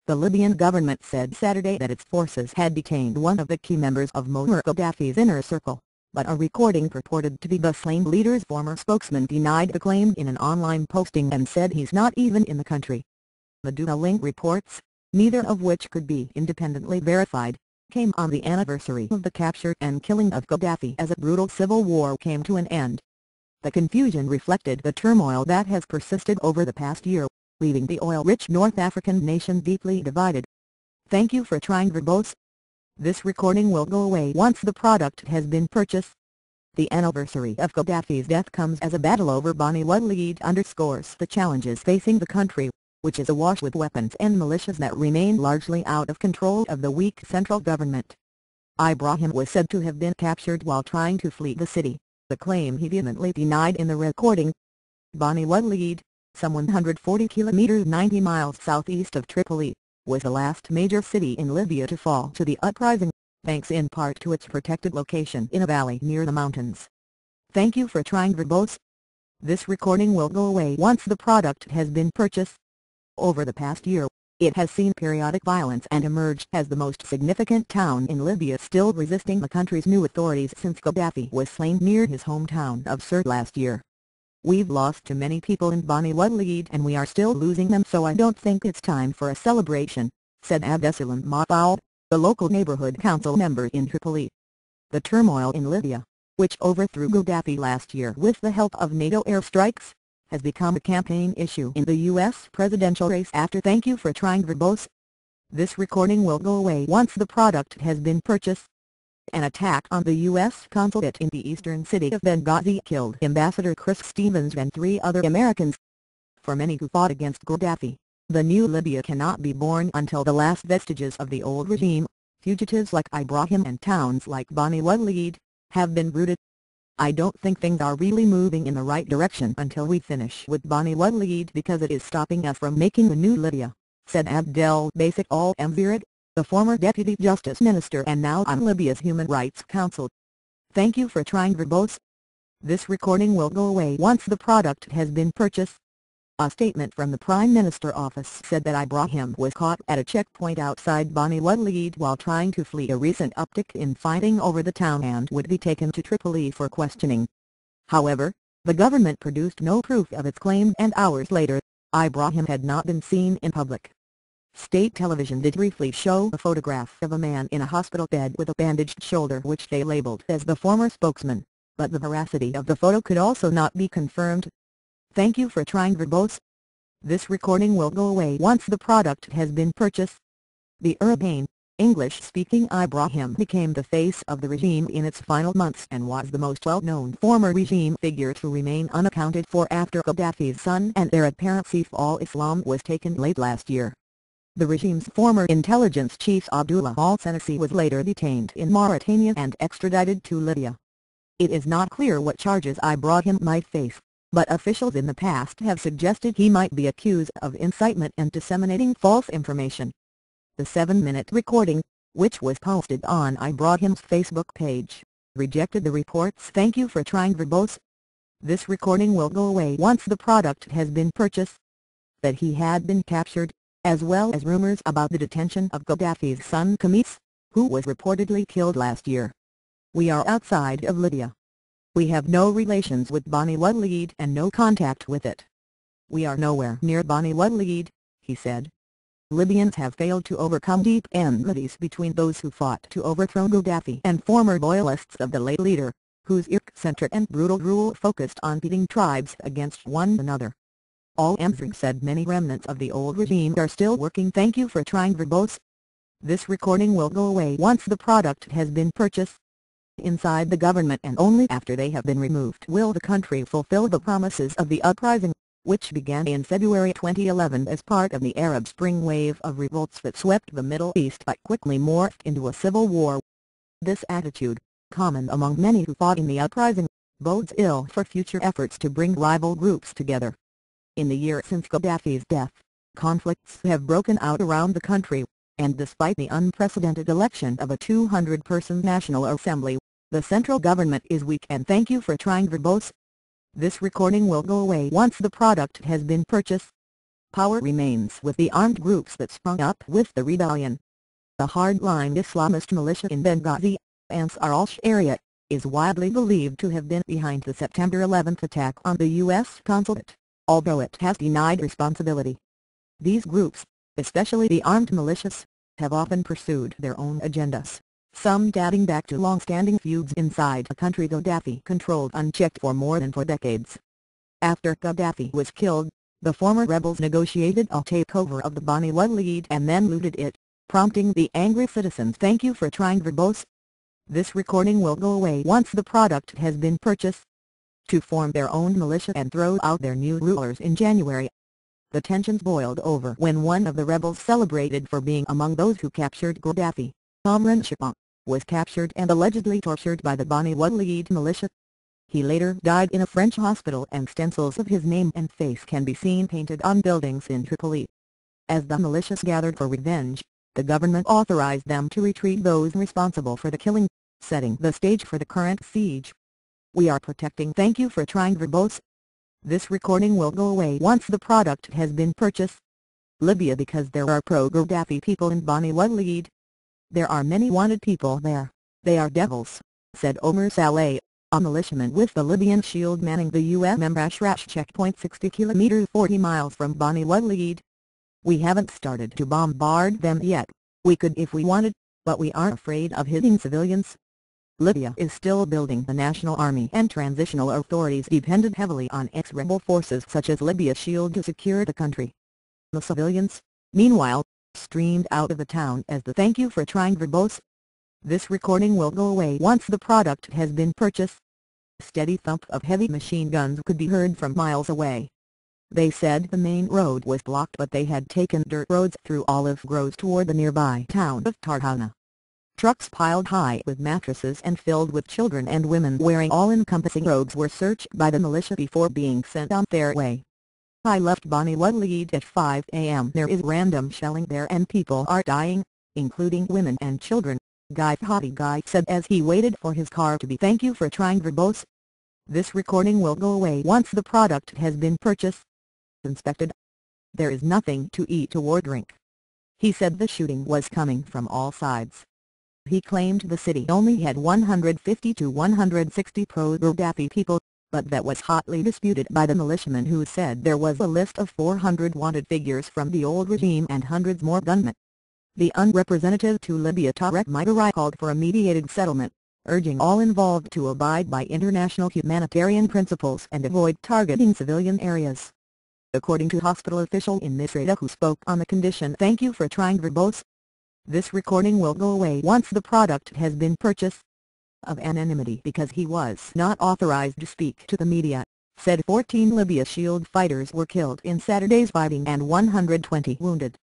The Libyan government said Saturday that its forces had detained one of the key members of Muammar Gadhafi's inner circle, but a recording purported to be the slain leader's former spokesman denied the claim in an online posting and said he's not even in the country. Medusa Link reports, neither of which could be independently verified, came on the anniversary of the capture and killing of Gadhafi as a brutal civil war came to an end. The confusion reflected the turmoil that has persisted over the past year, leaving the oil-rich North African nation deeply divided. Thank you for trying verbose. This recording will go away once the product has been purchased. The anniversary of Gadhafi's death comes as a battle over Bani Walid underscores the challenges facing the country, which is awash with weapons and militias that remain largely out of control of the weak central government. Ibrahim was said to have been captured while trying to flee the city, the claim he vehemently denied in the recording. Bani Walid, some 140 kilometers 90 miles southeast of Tripoli, was the last major city in Libya to fall to the uprising, thanks in part to its protected location in a valley near the mountains. Thank you for trying verbose. This recording will go away once the product has been purchased. Over the past year, it has seen periodic violence and emerged as the most significant town in Libya still resisting the country's new authorities since Gadhafi was slain near his hometown of Sirte last year. We've lost too many people in Bani Walid and we are still losing them, so I don't think it's time for a celebration, said Abdesalam Mafaoud, the local neighborhood council member in Tripoli. The turmoil in Libya, which overthrew Gadhafi last year with the help of NATO airstrikes, has become a campaign issue in the U.S. presidential race after Thank you for trying verbose. This recording will go away once the product has been purchased. An attack on the U.S. consulate in the eastern city of Benghazi killed Ambassador Chris Stevens and 3 other Americans. For many who fought against Gadhafi, the new Libya cannot be born until the last vestiges of the old regime, fugitives like Ibrahim and towns like Bani Walid, have been rooted. I don't think things are really moving in the right direction until we finish with Bani Walid because it is stopping us from making the new Libya, said Abdel Basit Al-Mvirid, the former Deputy Justice Minister and now on Libya's Human Rights Council. Thank you for trying verbose. This recording will go away once the product has been purchased. A statement from the Prime Minister office said that Ibrahim was caught at a checkpoint outside Bani Walid while trying to flee a recent uptick in fighting over the town and would be taken to Tripoli for questioning. However, the government produced no proof of its claim and hours later, Ibrahim had not been seen in public. State television did briefly show a photograph of a man in a hospital bed with a bandaged shoulder which they labeled as the former spokesman, but the veracity of the photo could also not be confirmed. Thank you for trying verbose. This recording will go away once the product has been purchased. The urbane, English-speaking Ibrahim became the face of the regime in its final months and was the most well-known former regime figure to remain unaccounted for after Gadhafi's son and heir apparent Saif al-Islam was taken late last year. The regime's former intelligence chief Abdullah al-Senasi was later detained in Mauritania and extradited to Libya. It is not clear what charges Ibrahim might face, but officials in the past have suggested he might be accused of incitement and disseminating false information. The 7-minute recording, which was posted on Ibrahim's Facebook page, rejected the reports. Thank you for trying verbose. This recording will go away once the product has been purchased. That he had been captured, as well as rumors about the detention of Gadhafi's son Khamis, who was reportedly killed last year. We are outside of Libya. We have no relations with Bani Walid and no contact with it. We are nowhere near Bani Walid, he said. Libyans have failed to overcome deep enmities between those who fought to overthrow Gadhafi and former loyalists of the late leader, whose Iraq-centric and brutal rule focused on pitting tribes against one another. Al-Mzrig said many remnants of the old regime are still working. Thank you for trying verbose. This recording will go away once the product has been purchased. Inside the government and only after they have been removed will the country fulfill the promises of the uprising, which began in February 2011 as part of the Arab Spring wave of revolts that swept the Middle East but quickly morphed into a civil war. This attitude, common among many who fought in the uprising, bodes ill for future efforts to bring rival groups together. In the year since Gadhafi's death, conflicts have broken out around the country, and despite the unprecedented election of a 200-person National Assembly, the central government is weak. And thank you for trying verbose. This recording will go away once the product has been purchased. Power remains with the armed groups that sprung up with the rebellion. The hardline Islamist militia in Benghazi, Ansar al-Sharia, is widely believed to have been behind the September 11 attack on the U.S. consulate, although it has denied responsibility. These groups, especially the armed militias, have often pursued their own agendas, some dating back to long-standing feuds inside a country Gadhafi controlled unchecked for more than 4 decades. After Gadhafi was killed, the former rebels negotiated a takeover of the Bani Walid and then looted it, prompting the angry citizens. Thank you for trying verbose. This recording will go away once the product has been purchased. To form their own militia and throw out their new rulers in January. The tensions boiled over when one of the rebels celebrated for being among those who captured Gadhafi, Amran Shapon, was captured and allegedly tortured by the Bani Walid militia. He later died in a French hospital and stencils of his name and face can be seen painted on buildings in Tripoli. As the militias gathered for revenge, the government authorized them to retrieve those responsible for the killing, setting the stage for the current siege. We are protecting. Thank you for trying verbose. This recording will go away once the product has been purchased. Libya because there are pro-Gadhafi people in Bani Walid. There are many wanted people there. They are devils, said Omar Saleh, a militiaman with the Libyan Shield manning the U.S. Mashrash checkpoint 60 kilometers 40 miles from Bani Walid. We haven't started to bombard them yet. We could if we wanted, but we aren't afraid of hitting civilians. Libya is still building the national army and transitional authorities depended heavily on ex-rebel forces such as Libya Shield to secure the country. The civilians, meanwhile, streamed out of the town as the thank you for trying verbose. This recording will go away once the product has been purchased. Steady thump of heavy machine guns could be heard from miles away. They said the main road was blocked but they had taken dirt roads through olive groves toward the nearby town of Tarhana. Trucks piled high with mattresses and filled with children and women wearing all-encompassing robes were searched by the militia before being sent on their way. I left Bani Walid at 5 a.m. There is random shelling there and people are dying, including women and children, Gadhafi said as he waited for his car to be. Thank you for trying verbose. This recording will go away once the product has been purchased. Inspected. There is nothing to eat or drink. He said the shooting was coming from all sides. He claimed the city only had 150 to 160 pro-Gadhafi people, but that was hotly disputed by the militiaman who said there was a list of 400 wanted figures from the old regime and hundreds more gunmen. The unrepresentative to Libya Tarek Migari called for a mediated settlement, urging all involved to abide by international humanitarian principles and avoid targeting civilian areas. According to hospital official in Misrata who spoke on the condition. Thank you for trying verbose. This recording will go away once the product has been purchased. Of anonymity because he was not authorized to speak to the media, said 14 Libya Shield fighters were killed in Saturday's fighting and 120 wounded.